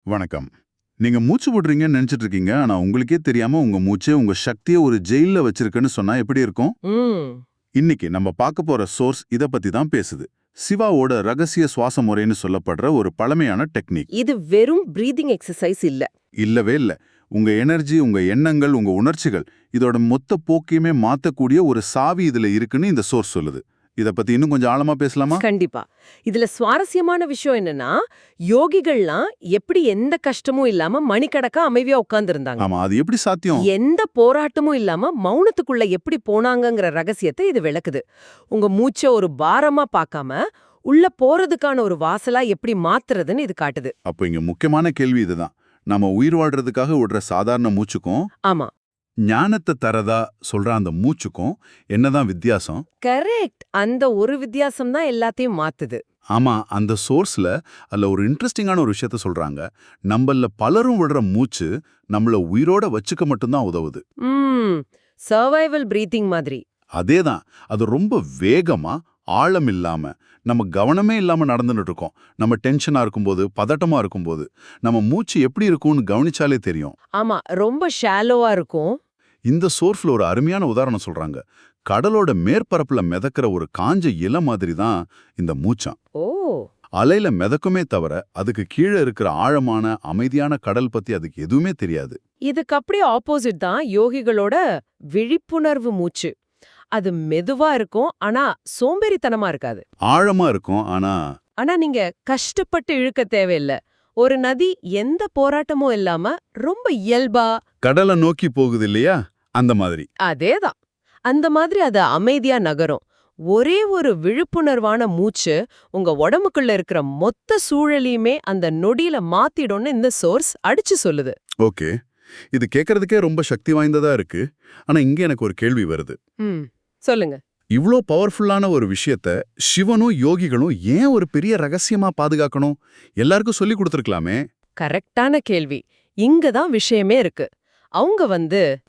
வணக்கம். நீங்க மூச்சு விடுறீங்கன்னு நினைச்சிட்டு இருக்கீங்க. ஆனா உங்களுக்கே தெரியாம உங்க மூச்சே உங்க சக்திய ஒரு ஜெயில்ல வச்சிருக்குன்னு சொன்னா எப்படி இருக்கும்? ம். இன்னைக்கு நம்ம பார்க்க போற சோர்ஸ் இத பத்தி தான் பேசுது. சிவாவோட ரகசிய சுவாச முறைன்னு சொல்லப்படுற ஒரு பழமையான டெக்னிக். இது வெறும் பிரீதிங் எக்ஸர்சைஸ் இல்ல. இல்லவே இல்ல. உங்க எனர்ஜி, உங்க எண்ணங்கள், உங்க உணர்ச்சிகள் இதோட மொத்த போக்கையுமே மாத்தக்கூடிய ஒரு சாவி இதுல இருக்குன்னு இந்த சோர்ஸ் சொல்லுது. இத பத்தி இன்னும் கொஞ்சம் ஆழமா பேசலாமா? கண்டிப்பா. இதுல சுவாரஸ்யமான விஷயம் என்னன்னா, யோகிகள்லாம் எப்படி எந்த கஷ்டமும் இல்லாம மணிக்கணக்கா அமைதியா உட்கார்ந்திருந்தாங்க. ஆமா, அது எப்படி சாத்தியம்? எந்த போராட்டமும் இல்லாம மௌனத்துக்குள்ள எப்படி போனாங்கங்கிற ரகசியத்தை இது விளக்குது. உங்க மூச்ச ஒரு பாரமா பார்க்காம, உள்ள போறதுக்கான ஒரு வாசலா எப்படி மாத்துறதுன்னு இது காட்டுது. அப்போ இங்க முக்கியமான கேள்வி இதுதான். நம்ம உயிர் வாழ்றதுக்காக விடுற சாதாரண மூச்சுக்கும் ஆமா. ஞானத்தை தரதா சொல்ற அந்த மூச்சுக்கும் என்னதான் வித்தியாசம்? கரெக்ட். அந்த ஒரு வித்தியாசம் தான் எல்லாத்தையும் மாத்துது. ஆமா, அந்த சோர்ஸ்ல அதுல ஒரு இன்ட்ரெஸ்டிங்கான ஒரு விஷயத்த சொல்றாங்க. நம்மள பலரும் விடுற மூச்சு நம்மள உயிரோட வச்சுக்க மட்டும்தான் உதவுது. ம். சர்வைவல் பிரீத்திங் மாதிரி. அதேதான். அது ரொம்ப வேகமா, ஆழம் இல்லாம, நம்ம கவனமே இல்லாம நடந்துட்டு இருக்கோம். நம்ம டென்ஷனா இருக்கும்போது, பதட்டமா இருக்கும்போது, நம்ம மூச்சு எப்படி இருக்கும்னு கவனிச்சாலே தெரியும். ஆமா, ரொம்ப ஷாலோவா இருக்கும். இந்த சோர்ஸ்ல ஒரு அருமையான உதாரணம் சொல்றாங்க. கடலோட மேற்பரப்புல மிதக்கிற ஒரு காஞ்ச இலை மாதிரி தான் இந்த மூச்சாம். ஓ! அலையில மிதக்குமே தவிர அதுக்கு கீழே இருக்கிற ஆழமான அமைதியான கடல் பத்தி அதுக்கு எதுவுமே தெரியாது. இதுக்கு அப்படியே ஆப்போசிட் தான் யோகிகளோட விழிப்புணர்வு மூச்சு. அது மெதுவா இருக்கும், ஆனா சோம்பேறித்தனமா இருக்காது. ஆழமா இருக்கும், ஆனா ஆனா நீங்க கஷ்டப்பட்டு இழுக்க தேவையில்ல. ஒரு நதி எந்த போராட்டமும் இல்லாம ரொம்ப இயல்பா கடலை நோக்கி போகுது இல்லையா, அந்த மாதிரி. அதேதான். அந்த மாதிரி அது அமைதியா நகரும். ஒரே ஒரு விழிப்புணர்வான மூச்சு உங்க உடம்புக்குள்ள இருக்கிற மொத்த சூழலையுமே அந்த நொடியில மாத்திடும்னு இந்த சோர்ஸ் அடிச்சு சொல்லுது. ஓகே, இது கேட்கறதுக்கே ரொம்ப சக்தி வாய்ந்ததா இருக்கு. ஆனா இங்க எனக்கு ஒரு கேள்வி வருது. ம். சொல்லுங்க. இவ்ளோ பவர்ஃபுல்லான ஒரு விஷயத்த சிவனும் யோகிகளும் ஏன் ஒரு பெரிய ரகசியமா பாதுகாக்கணும்? எல்லாருக்கும் சொல்லி கொடுத்துருக்கலாமே. கரெக்டான கேள்வி. இங்க தான் விஷயமே இருக்கு. அவங்க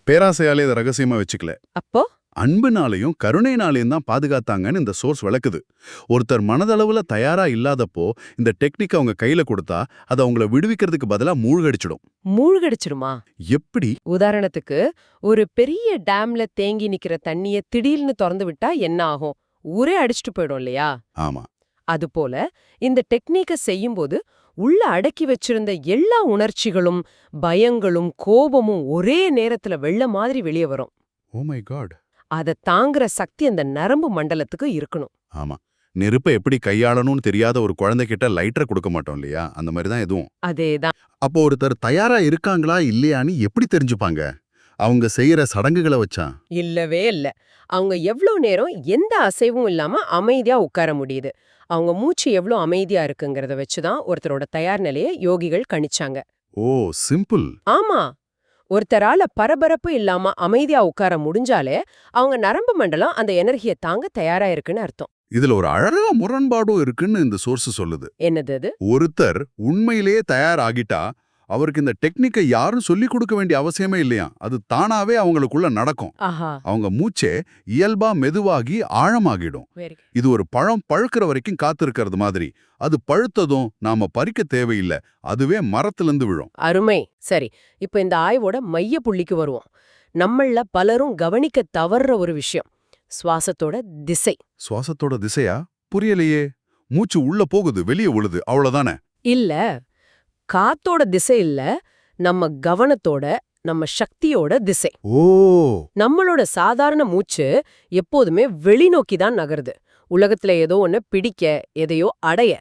பேராசையாலே இதை ரகசியமா வச்சுக்கல. அப்போ அன்புனாலையும் கருணைனாலையும் தான் பாதுகாத்தாங்கன்னு இந்த சோர்ஸ் விளக்குது. ஒருத்தர் மனதளவுல தயாரா இல்லாதப்போ இந்த டெக்னிக் அவங்க கையில கொடுத்தா அது அவங்கள விடுவிக்கிறதுக்கு பதிலா மூழ்கடிச்சிடும். மூழ்கடிச்சிடுமா? எப்படி? உதாரணத்துக்கு, ஒரு பெரிய டேம்ல தேங்கி நிக்கிற தண்ணிய திடீர்னு திறந்து விட்டா என்ன ஆகும்? ஊரே அடிச்சிட்டு போயிடும் இல்லையா? ஆமா. அதுபோல இந்த டெக்னிக்க செய்யும்போது உள்ள அடக்கி வச்சிருந்த எல்லா உணர்ச்சிகளும், பயங்களும், கோபமும் ஒரே நேரத்துல வெள்ளம் மாதிரி வெளியே வரும். Oh my god. அத தாங்குற சக்தி அந்த நரம்பு மண்டலத்துக்கு இருக்கணும். ஆமா. நெருப்பை எப்படி கையாளணும்னு தெரியாத ஒரு குழந்தைகிட்ட லைட்டரை கொடுக்க மாட்டோம் இல்லையா, அந்த மாதிரி தான் எதுவும். அதேதான். அப்போ ஒருத்தர் தயாரா இருக்காங்களா இல்லையான்னு எப்படி தெரிஞ்சுப்பாங்க? அவங்க செய்யற சடங்குகளை வச்சா? இல்லவே இல்ல. அவங்க எவ்ளோ நேரம் எந்த அசைவும் இல்லாம அமைதியா உட்கார முடியுது. அவங்க மூச்சு எவ்ளோ அமைதியா இருக்குங்கிறத வச்சுதான் ஒருத்தரோட தயார் நிலைய யோகிகள் கணிச்சாங்க. ஓ, சிம்பிள். ஆமா. ஒருத்தரால பரபரப்பு இல்லாம அமைதியா உட்கார முடிஞ்சாலே அவங்க நரம்பு மண்டலம் அந்த எனர்ஜியை தாங்க தயாரா இருக்குன்னு அர்த்தம். இதுல ஒரு அழகா முரண்பாடும் இருக்குன்னு இந்த சோர்ஸ் சொல்லுது. என்னது அது? ஒருத்தர் உண்மையிலேயே தயாராகிட்டா அவருக்கு இந்த டெக்னிக்கை யாரும் சொல்லிக் கொடுக்க வேண்டிய அவசியமே இல்லையா, அது தானாவே அவங்களுக்குள்ள நடக்கும். ஆஹா. அவங்க மூச்சே இயல்பா மெதுவாகி ஆழமாகிடும். Very good. இது ஒரு பழம் பழுக்கிற வரைக்கும் காத்திருக்கிறது மாதிரி. அது பழுத்ததும் நாம பறிக்க தேவையில்லை, அதுவே மரத்திலிருந்து விழும். அருமை. சரி, இப்ப இந்த ஆய்வோட மைய புள்ளிக்கு வருவோம். நம்மள பலரும் கவனிக்க தவறுற ஒரு விஷயம், சுவாசத்தோட திசை. சுவாசத்தோட திசையா? புரியலையே. மூச்சு உள்ள போகுது, வெளியே விழுது, அவ்வளவுதானே? இல்ல, காத்தோட திசை இல்ல, நம்ம கவனத்தோட, நம்ம சக்தியோட திசை. ஓ. நம்மளோட சாதாரண மூச்சு எப்போதுமே வெளிநோக்கி தான் நகருது. உலகத்துல ஏதோ ஒண்ணு பிடிக்க, எதையோ அடைய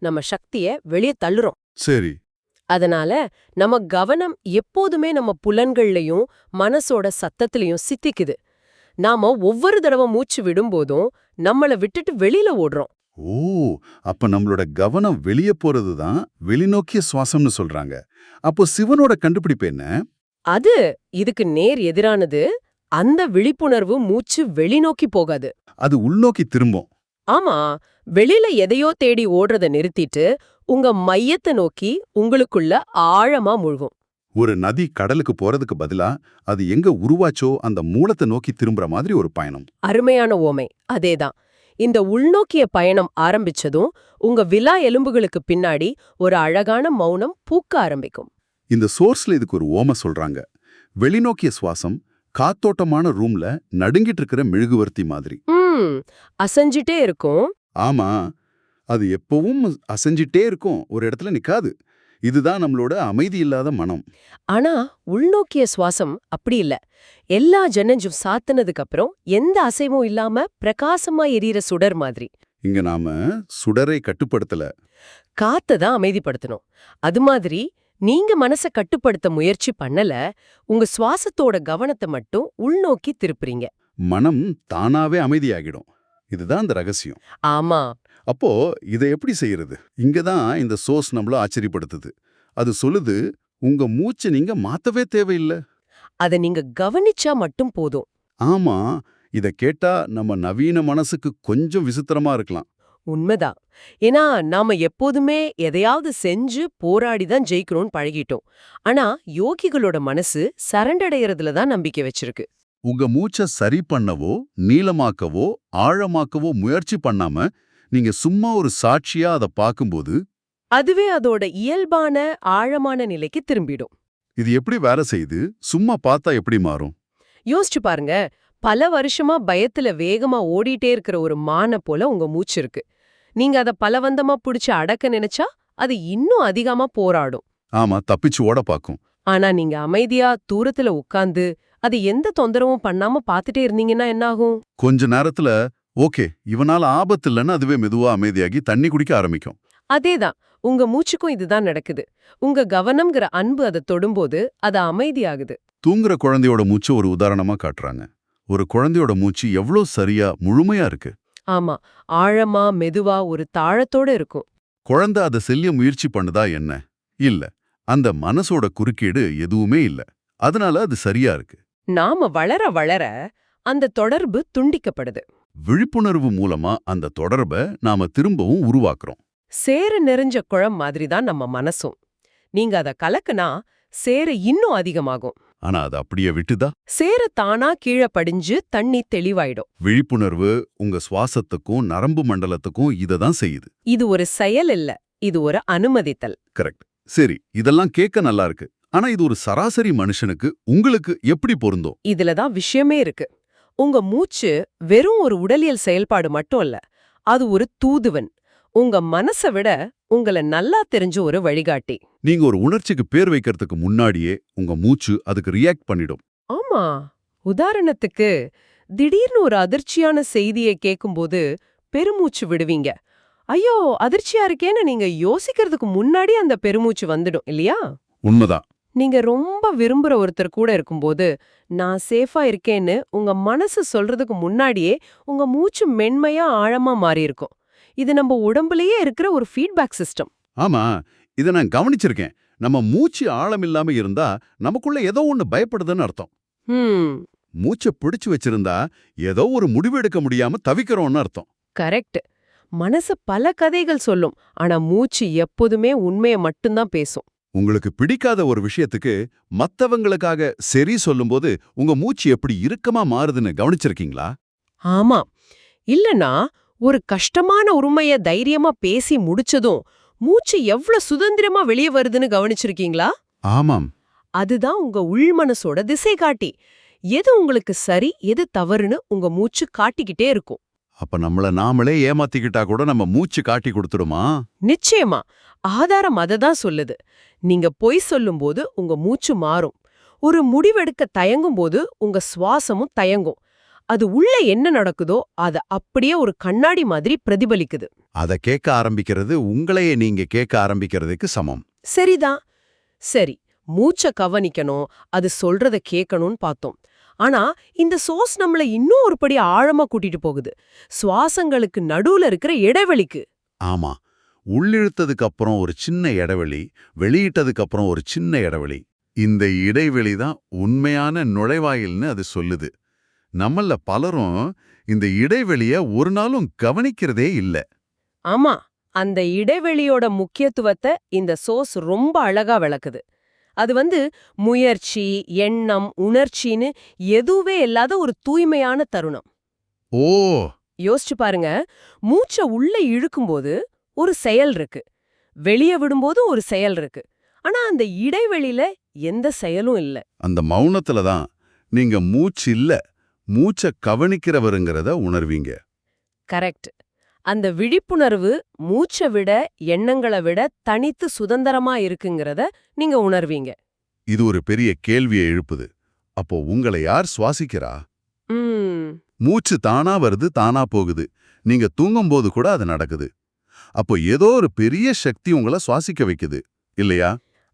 நம்ம சக்திய வெளியே தள்ளுறோம். சரி. அதனால நம்ம கவனம் எப்போதுமே நம்ம புலன்கள்லயும் மனசோட சத்தத்திலையும் சித்திக்குது. நாம ஒவ்வொரு தடவை மூச்சு விடும்போதும் நம்மள விட்டுட்டு வெளியில ஓடுறோம். ஓ, அப்ப நம்மளோட கவனம் வெளியே போறதுதான் வெளிநோக்கிய சுவாசம்னு சொல்றாங்க. அப்போ சிவனோட கண்டுபிடிப்பு என்ன? அது இதுக்கு நேர் எதிரானது. அந்த விழிப்புணர்வு மூச்சு வெளிநோக்கி போகாது. அது உள்நோக்கி திரும்பும். ஆமா, வெளியில எதையோ தேடி ஓடுறத நிறுத்திட்டு உங்க மையத்தை நோக்கி உங்களுக்குள்ள ஆழமா மூழ்கும். ஒரு நதி கடலுக்கு போறதுக்கு பதிலா அது எங்க உருவாச்சோ அந்த மூலத்தை நோக்கி திரும்புற மாதிரி ஒரு பயணம். அருமையான ஓமை. அதேதான். இந்த உள்நோக்கிய பயணம் ஆரம்பிச்சதும் உங்க விலா எலும்புகளுக்கு பின்னாடி ஒரு அழகான மௌனம் பூக்க ஆரம்பிக்கும். இந்த சோர்ஸ்ல இதுக்கு ஒரு ஓம சொல்றாங்க. வெளிநோக்கிய சுவாசம் காத்தோட்டமான ரூம்ல நடுங்கிட்டு இருக்கிற மெழுகுவர்த்தி மாதிரி. அசைஞ்சிட்டே இருக்கும். ஆமா, அது எப்பவும் அசைஞ்சிட்டே இருக்கும், ஒரு இடத்துல நிக்காது. இதுதான் நம்மளோட அமைதி இல்லாத மனம். ஆனா உள்நோக்கிய சுவாசம் அப்படி இல்ல. எல்லா ஜன்னஞ்சும் சாத்துனதுக்கு அப்புறம் எந்த அசைவும் இல்லாம பிரகாசமா எரியற சுடர் மாதிரி. இங்க நாம சுடரை கட்டுப்படுத்தல, காத்த தான் அமைதிப்படுத்தணும். அது மாதிரி நீங்க மனச கட்டுப்படுத்த முயற்சி பண்ணல, உங்க சுவாசத்தோட கவனத்தை மட்டும் உள்நோக்கி திருப்புறீங்க. மனம் தானாவே அமைதியாகிடும். இதுதான் அந்த ரகசியம். ஆமா. அப்போ இதை எப்படி செய்யறது? இங்கதான் இந்த சோர்ஸ் நம்மள ஆச்சரியப்படுத்துது. அது சொல்லுது, உங்க மூச்சை நீங்க மாத்தவே தேவையில்லை. அத நீங்க கவனிச்சா மட்டும் போதும். ஆமா, இத கேட்டா நம்ம நவீன மனசுக்கு கொஞ்சம் விசித்திரமா இருக்கலாம். உண்மைதான். ஏன்னா நாம எப்போதுமே எதையாவது செஞ்சு போராடி தான் ஜெயிக்கணும்னு பழகிட்டோம். ஆனா யோகிகளோட மனசு சரண்டடையறதுல தான் நம்பிக்கை வச்சிருக்கு. உங்க மூச்சை சரி பண்ணவோ, நீளமாக்கவோ, ஆழமாக்கவோ முயற்சி பண்ணாம நீங்க சும்மா ஒரு சாட்சியா அதை பார்க்கும்போது அதுவே அதோட இயல்பான ஆழமான நிலைக்கு திரும்பிடும். இது எப்படி வேலை செய்யுது? சும்மா பார்த்தா எப்படி மாறும்? யோசிச்சு பாருங்க. பல வருஷமா பயத்துல வேகமா ஓடிட்டே இருக்கிற ஒரு மானை போல உங்க மூச்சு இருக்கு. நீங்க அத பலவந்தமா புடிச்சு அடக்க நினைச்சா அது இன்னும் அதிகமா போராடும். ஆமா, தப்பிச்சு ஓட பாக்கும். ஆனா நீங்க அமைதியா தூரத்துல உட்கார்ந்து அது எந்த தொந்தரவும் பண்ணாம பாத்துட்டே இருந்தீங்கன்னா என்ன ஆகும்? கொஞ்ச நேரத்துல ஓகே, இவனால ஆபத்து இல்லைன்னு அதுவே மெதுவா அமைதியாகி தண்ணி குடிக்க ஆரம்பிக்கும். அதேதான். உங்க மூச்சுக்கும் இதுதான் நடக்குது. உங்க கவனம்ங்கிற அன்பு அதை தொடும்போது அது அமைதியாகுது. தூங்குற குழந்தையோட மூச்சு ஒரு உதாரணமா காட்டுறாங்க. ஒரு குழந்தையோட மூச்சு எவ்வளோ சரியா முழுமையா இருக்கு. ஆமா, ஆழமா மெதுவா ஒரு தாளத்தோட இருக்கும். குழந்தை அதை செல்ல முயற்சி பண்ணுதா என்ன? இல்ல. அந்த மனசோட குறுக்கீடு எதுவுமே இல்ல. அதனால அது சரியா இருக்கு. நாம வளர வளர அந்த தொடர்பு துண்டிக்கப்படுது. விழிப்புணர்வு மூலமா அந்த தொடர்பை நாம திரும்பவும் உருவாக்குறோம். சேறு நிறைஞ்ச குளம் மாதிரிதான் நம்ம மனசும். நீங்க அத கலக்குனா சேறு இன்னும் அதிகமாகும். ஆனா அது அப்படியே விட்டுதா? சேறு தானா கீழே படிஞ்சு தண்ணி தெளிவாயிடும். விழிப்புணர்வு உங்க சுவாசத்துக்கும் நரம்பு மண்டலத்துக்கும் இததான் செய்யுது. இது ஒரு செயல் இல்ல, இது ஒரு அனுமதித்தல். கரெக்ட். சரி, இதெல்லாம் கேட்க நல்லா இருக்கு. ஆனா இது ஒரு சராசரி மனுஷனுக்கு உங்களுக்கு எப்படி பொருந்தும்? இதுலதான் விஷயமே இருக்கு. உங்க மூச்சு வெறும் ஒரு உடலியல் செயல்பாடு மட்டும் இல்ல, அது ஒரு தூதுவன். உங்க மனசை விட உங்கள நல்லா தெரிஞ்ச ஒரு வழிகாட்டி. நீங்க ஒரு உணர்ச்சிக்கு பேர் வைக்கிறதுக்கு முன்னாடியே உங்க மூச்சு அதுக்கு ரியாக்ட் பண்ணிடும். ஆமா. உதாரணத்துக்கு திடீர்னு ஒரு அதிர்ச்சியான செய்தியை கேட்கும்போது பெருமூச்சு விடுவீங்க. ஐயோ, அதிர்ச்சியா இருக்கேன்னு நீங்க யோசிக்கிறதுக்கு முன்னாடி அந்த பெருமூச்சு வந்துடும் இல்லையா? உண்மைதான். நீங்க ரொம்ப விரும்புற ஒருத்தர் கூட இருக்கும்போது நான் சேஃபா இருக்கேன்னு உங்க மனசு சொல்றதுக்கு முன்னாடியே உங்க மூச்சு மென்மையா ஆழமா மாறி இருக்கும். இது நம்ம உடம்புலயே இருக்கிற ஒரு ஃபீட்பேக் சிஸ்டம். ஆமா, இதை நான் கவனிச்சிருக்கேன். நம்ம மூச்சு ஆழம் இல்லாம இருந்தா நமக்குள்ள ஏதோ ஒண்ணு பயப்படுதுன்னு அர்த்தம். மூச்சை பிடிச்சு வச்சிருந்தா ஏதோ ஒரு முடிவு எடுக்க முடியாம தவிக்கிறோம்னு அர்த்தம். கரெக்ட். மனசு பல கதைகள் சொல்லும், ஆனா மூச்சு எப்போதுமே உண்மையை மட்டும்தான் பேசும். உங்களுக்கு பிடிக்காத ஒரு விஷயத்துக்கு மத்தவங்களுக்காக சரி சொல்லும்போது உங்க மூச்சு எப்படி இறுக்கமா மாறுதுன்னு கவனிச்சிருக்கீங்களா? ஆமா. இல்லனா ஒரு கஷ்டமான உண்மைய தைரியமா பேசி முடிச்சதும் மூச்சு எவ்வளவு சுதந்திரமா வெளியே வருதுன்னு கவனிச்சிருக்கீங்களா? ஆமாம். அதுதான் உங்க உள்மனசோட திசை காட்டி. எது உங்களுக்கு சரி எது தவறுன்னு உங்க மூச்சு காட்டிக்கிட்டே இருக்கும். அப்ப நம்மள நாமளே ஏமாத்திக்கிட்டா கூட நம்ம மூச்சு காட்டி கொடுத்துடுமா? நிச்சயமா. ஆதாரம் அததான் சொல்லுது. நீங்க பொய் சொல்லும்போது உங்க மூச்சு மாறும். ஒரு முடிவெடுக்க தயங்கும் போது உங்க சுவாசமும் தயங்கும். அது உள்ள என்ன நடக்குதோ அத அப்படியே ஒரு கண்ணாடி மாதிரி பிரதிபலிக்குது. அத கேட்க ஆரம்பிக்கிறது உங்களையே நீங்க கேட்க ஆரம்பிக்கிறதுக்கு சமம். சரிதான். சரி, மூச்ச கவனிக்கணும், அது சொல்றத கேட்கணும்னு பார்த்தோம். ஆனா இந்த சோர்ஸ் நம்மள இன்னும் ஒரு படி ஆழமா கூட்டிட்டு போகுது. சுவாசங்களுக்கு நடுவுல இருக்கிற இடைவெளிக்கு. ஆமா, உள்ளிழுத்ததுக்கு அப்புறம் ஒரு சின்ன இடைவெளி, வெளியிட்டதுக்கு அப்புறம் ஒரு சின்ன இடைவெளி. இந்த இடைவெளி தான் உண்மையான நுழைவாயில்னு அது சொல்லுது. நம்மள பலரும் இந்த இடைவெளிய ஒரு நாளும் கவனிக்கிறதே இல்ல. ஆமா, அந்த இடைவெளியோட முக்கியத்துவத்தை இந்த சோர்ஸ் ரொம்ப அழகா விளக்குது. அது முயற்சி, எண்ணம், உணர்ச்சின்னு எதுவே இல்லாத ஒரு தூய்மையான தருணம். ஓ, யோசிச்சு பாருங்க, மூச்ச உள்ள இழுக்கும்போது ஒரு செயல் இருக்கு, வெளிய விடும்போது ஒரு செயல் இருக்கு. ஆனா அந்த இடைவெளியில எந்த செயலும் இல்ல. அந்த மௌனத்துல தான் நீங்க மூச்சு இல்ல, மூச்ச கவனிக்கிறவருங்கிறத உணர்வீங்க. கரெக்ட். அந்த விழிப்புணர்வு மூச்ச விட, எண்ணங்கள விட தனித்து சுதந்திரமா இருக்குங்கிறத நீங்க உணர்வீங்க. இது ஒரு பெரிய கேள்வியை எழுப்புது. அப்போ உங்களை யார் சுவாசிக்கிறா? ம். மூச்சு தானா வருது, தானா போகுது. நீங்க தூங்கும்போது கூட அது நடக்குது. அப்போ ஏதோ ஒரு பெரிய சக்தி உங்கள சுவாசிக்க வைக்குது, இல்லையா?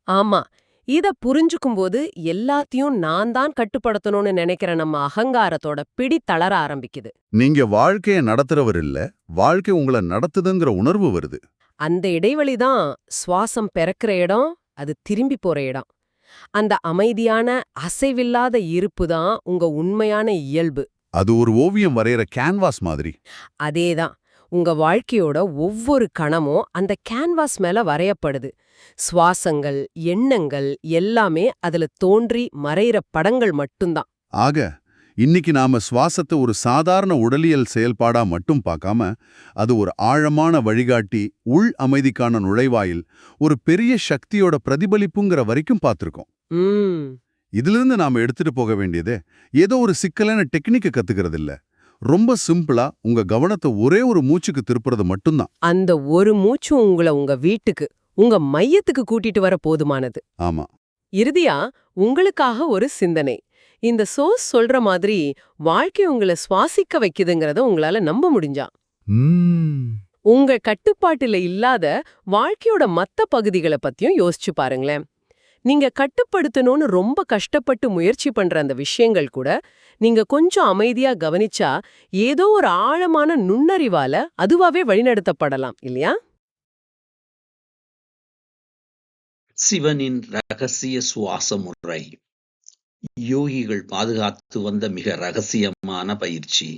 ஆமா. இத புரிஞ்சுக்கும்போது எல்லாத்தையும் நான் தான் கட்டுப்படுத்தணும்னு நெனைக்கிற நம்ம அகங்காரத்தோட பிடி தளர ஆரம்பிக்குது. நீங்க வாழ்க்கைய நடத்துறவர் இல்ல, வாழ்க்கை உங்கள நடத்துதுங்கிற உணர்வு வருது. அந்த இடைவெளி தான் சுவாசம் பெறக்கிற இடம், அது திரும்பி போற இடம். அந்த அமைதியான, அசைவில்லாத இருப்பு தான் உங்க உண்மையான இயல்பு. அது ஒரு ஓவியம் வரையற கேன்வாஸ் மாதிரி. அதேதான். உங்க வாழ்க்கையோட ஒவ்வொரு கணமும் அந்த கேன்வாஸ் மேல வரையப்படுது. சுவாசங்கள், எண்ணங்கள் எல்லாமே அதுல தோன்றி மறையிற படங்கள் மட்டும்தான். ஆக, இன்னைக்கு நாம சுவாசத்தை ஒரு சாதாரண உடலியல் செயல்பாடா மட்டும் பார்க்காம, அது ஒரு ஆழமான வழிகாட்டி, உள் அமைதிக்கான நுழைவாயில், ஒரு பெரிய சக்தியோட பிரதிபலிப்புங்கிற வரைக்கும் பார்த்திருக்கோம். ம். இதிலிருந்து நாம எடுத்துட்டு போக வேண்டியது, ஏதோ ஒரு சிக்கலான டெக்னிக்க கத்துக்கிறது இல்ல. ரொம்ப சிம்பிளா உங்க கவனத்தை ஒரே ஒரு மூச்சுக்கு திருப்புறது மட்டும்தான். அந்த ஒரு மூச்சு உங்கள உங்க வீட்டுக்கு, உங்க மையத்துக்கு கூட்டிட்டு வர போதுமானது. ஆமா. இறுதியா, உங்களுக்காக ஒரு சிந்தனை. இந்த சோர்ஸ் சொல்ற மாதிரி வாழ்க்கை உங்கள சுவாசிக்க வைக்குதுங்கிறத உங்களால நம்ப முடிஞ்சா? ம். உங்க கட்டுப்பாட்டுல இல்லாத வாழ்க்கையோட மத்த பகுதிகள பத்தியும் யோசிச்சு பாருங்களேன். நீங்க கட்டுப்படுத்தணும்னு ரொம்ப கஷ்டப்பட்டு முயற்சி பண்ற அந்த விஷயங்கள் கூட, நீங்க கொஞ்சம் அமைதியா கவனிச்சா, ஏதோ ஒரு ஆழமான நுண்ணறிவால அதுவாவே வழிநடத்தப்படலாம் இல்லையா? சிவனின் ரகசிய சுவாச முறை யோகிகள் பாதுகாத்து வந்த மிக ரகசியமான பயிற்சி.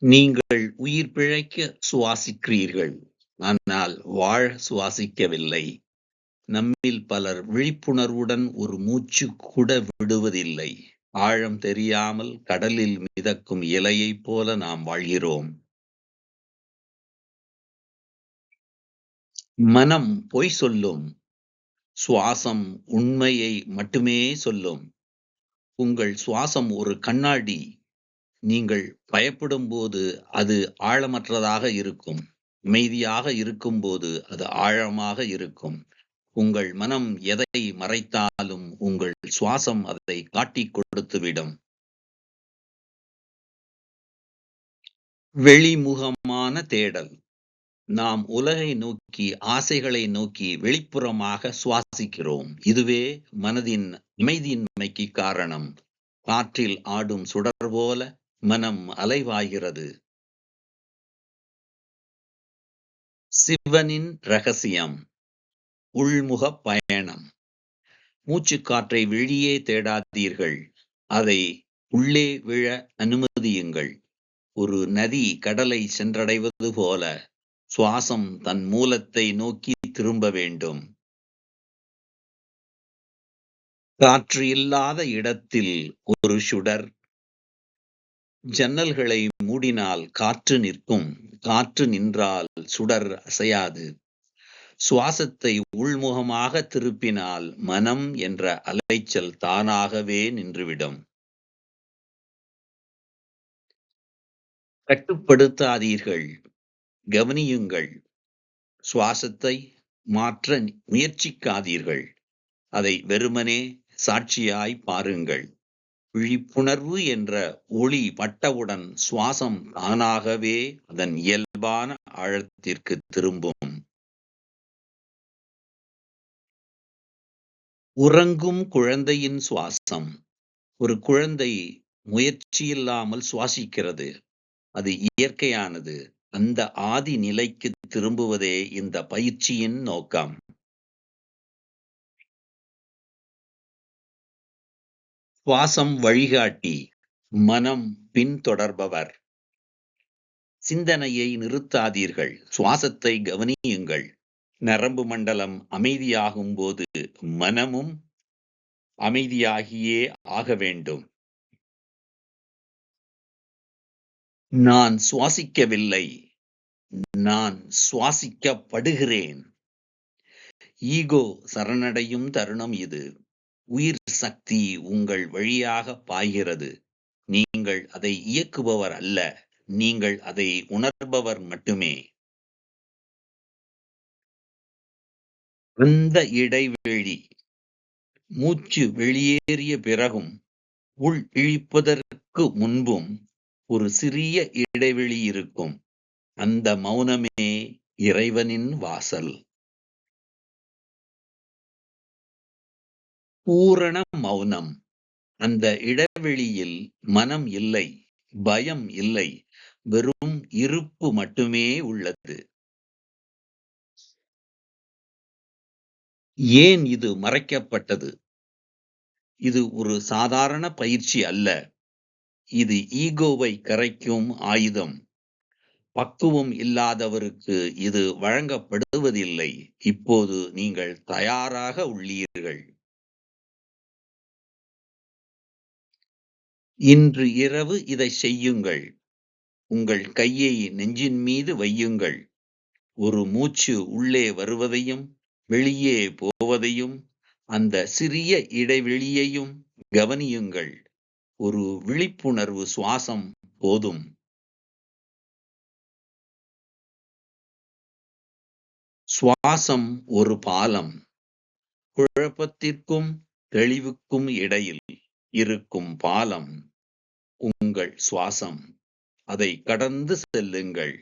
நீங்கள் உயிர் பிழைக்க சுவாசிக்கிறீர்கள், ஆனால் வாழ சுவாசிக்கவில்லை. நம்மில் பலர் விழிப்புணர்வுடன் ஒரு மூச்சு கூட விடுவதில்லை. ஆழம் தெரியாமல் கடலில் மிதக்கும் இலையைப் போல நாம் வாழ்கிறோம். மனம் பொய் சொல்லும், சுவாசம் உண்மையை மட்டுமே சொல்லும். உங்கள் சுவாசம் ஒரு கண்ணாடி. நீங்கள் பயப்படும்போது அது ஆழமற்றதாக இருக்கும். அமைதியாக இருக்கும்போது அது ஆழமாக இருக்கும். உங்கள் மனம் எதை மறைத்தாலும் உங்கள் சுவாசம் அதை காட்டிக் கொடுத்துவிடும். வெளிமுகமான தேடல். நாம் உலகை நோக்கி, ஆசைகளை நோக்கி வெளிப்புறமாக சுவாசிக்கிறோம். இதுவே மனதின் அமைதியின்மைக்கு காரணம். காற்றில் ஆடும் சுடர் போல மனம் அலைவாய்கிறது. சிவனின் ரகசியம் உள்முக பயணம். மூச்சுக்காற்றை வெளியே தேடாதீர்கள், அதை உள்ளே விழ அனுமதியுங்கள். ஒரு நதி கடலை சென்றடைவது போல சுவாசம் தன் மூலத்தை நோக்கி திரும்ப வேண்டும். காற்று இல்லாத இடத்தில் ஒரு சுடர். ஜன்னல்களை மூடினால் காற்று நிற்கும், காற்று நின்றால் சுடர் அசையாது. சுவாசத்தை உள்முகமாக திருப்பினால் மனம் என்ற அலைச்சல் தானாகவே நின்றுவிடும். கட்டுப்படுத்தாதீர்கள், கவனியுங்கள். சுவாசத்தை மாற்ற முயற்சிக்காதீர்கள், அதை வெறுமனே சாட்சியாய் பாருங்கள். விழிப்புணர்வு என்ற ஒளி பட்டவுடன் சுவாசம் தானாகவே அதன் இயல்பான ஆழத்திற்கு திரும்பும். உறங்கும் குழந்தையின் சுவாசம். ஒரு குழந்தை முயற்சியில்லாமல் சுவாசிக்கிறது. அது இயற்கையானது. அந்த ஆதி நிலைக்கு திரும்புவதே இந்த பயிற்சியின் நோக்கம். சுவாசம் வழிகாட்டி, மனம் பின்தொடர்பவர். சிந்தனையை நிறுத்தாதீர்கள், சுவாசத்தை கவனியுங்கள். நரம்பு மண்டலம் அமைதியாகும் போது மனமும் அமைதியாகியே ஆக வேண்டும். நான் சுவாசிக்கவில்லை, நான் சுவாசிக்கப்படுகிறேன். ஈகோ சரணடையும் தருணம் இது. உயிர் சக்தி உங்கள் வழியாக பாய்கிறது. நீங்கள் அதை இயக்குபவர் அல்ல, நீங்கள் அதை உணர்பவர் மட்டுமே. அந்த இடைவெளி மூச்சு வெளியேறிய பிறகும் உள் இழுப்பதற்கு முன்பும் ஒரு சிறிய இடைவெளி இருக்கும். அந்த மௌனமே இறைவனின் வாசல். பூரண மௌனம். அந்த இடைவெளியில் மனம் இல்லை, பயம் இல்லை, வெறும் இருப்பு மட்டுமே உள்ளது. ஏன் இது மறைக்கப்பட்டது? இது ஒரு சாதாரண பயிற்சி அல்ல. இது ஈகோவை கரைக்கும் ஆயுதம். பக்குவம் இல்லாதவருக்கு இது வழங்கப்படுவதில்லை. இப்போது நீங்கள் தயாராக உள்ளீர்கள். இன்று இரவு இதை செய்யுங்கள். உங்கள் கையை நெஞ்சின் மீது வையுங்கள். ஒரு மூச்சு உள்ளே வருவதையும் வெளியே போவதையும் அந்த சிறிய இடைவெளியையும் கவனியுங்கள். ஒரு விழிப்புணர்வு சுவாசம் போதும். சுவாசம் ஒரு பாலம். குழப்பத்திற்கும் தெளிவுக்கும் இடையில் இருக்கும் பாலம் உங்கள் சுவாசம். அதை கடந்து செல்லுங்கள்.